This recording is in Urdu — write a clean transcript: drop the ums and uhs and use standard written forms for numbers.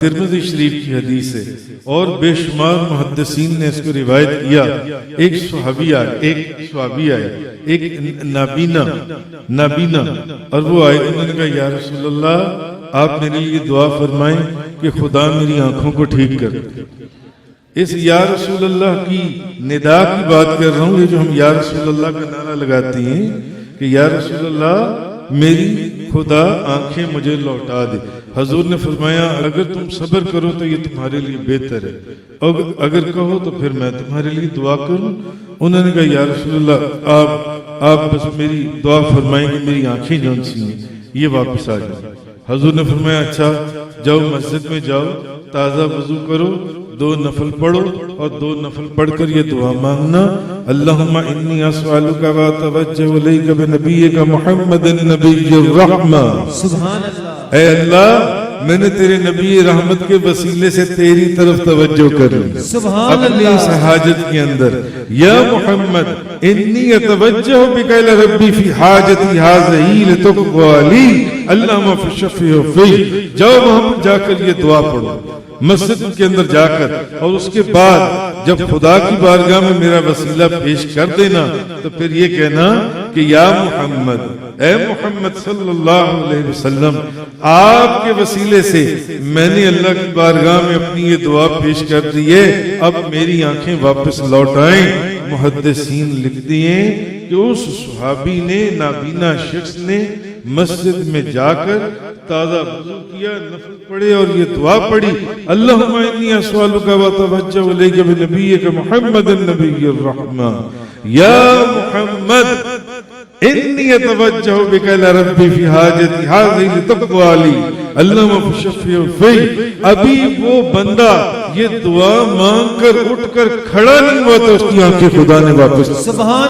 ترمذی شریف کی حدیث ہے اور بے شمار محدثین نے اس کو روایت کیا۔ ایک صحابی آئے ایک نابینا اور وہ آئے، انہوں نے کہا یا رسول اللہ آپ میرے لیے دعا فرمائیں کہ خدا میری آنکھوں کو ٹھیک کر۔ اس یا رسول اللہ کی ندا کی بات کر رہا ہوں، یہ جو ہم یا رسول اللہ کا نعرہ لگاتی ہیں کہ یا رسول اللہ میری خدا آنکھیں مجھے لوٹا دے۔ حضور نے فرمایا اگر تم صبر کرو تو یہ تمہارے لیے بہتر ہے، اگر کہو تو پھر میں تمہارے لیے دعا کروں۔ انہوں نے کہا یا رسول اللہ آپ بس میری دعا فرمائیں کہ میری آنکھیں جون سی ہیں یہ واپس آ جائیں۔ حضور نے فرمایا اچھا جاؤ مسجد میں جاؤ، تازہ وضو کرو، 2 نفل پڑھو اور 2 نفل پڑھ کر یہ دعا مانگنا، اللہم انی اسألک واتوجہ الیک بنبیک محمد النبی الرحمہ، سبحان اللہ، اے اللہ میں نے تیرے نبی رحمت کے وسیلے سے تیری طرف توجہ کر لی سبحان اپنی اس حاجت کے اندر، یا محمد انی اتوجہ بک الی ربی فی حاجتی ہذہی لتقضی لی اللہم فشفع فی۔ جاؤ وہاں پر جا کر یہ دعا پڑھو مسجد کے اندر جا کر، اور اس کے بعد جب خدا کی بارگاہ میں میرا وسیلہ پیش کر دینا تو پھر یہ کہنا کہ یا محمد، اے محمد صلی اللہ علیہ وسلم آپ کے وسیلے سے میں نے اللہ کی بارگاہ میں اپنی یہ دعا پیش کر دی ہے، اب میری آنکھیں واپس لوٹائیں۔ محدثین لکھتی ہیں کہ اس صحابی نے، نابینا شخص نے مسجد میں جا کر تازہ وضو کیا، نفل پڑھے اور یہ دعا پڑھی، اللہم انی اسألک واتوجہ الیک بنبیک محمد النبی الرحمہ، یا محمد انی اتوجہ بک الی ربی فی حاجتی ہذہی لتقضی لی اللہم فشفع فی۔ ابھی وہ بندہ یہ دعا مانگ کر اٹھ کر کھڑا نہیں ہوا تو اس کی آنکھیں خدا نے واپس سبحان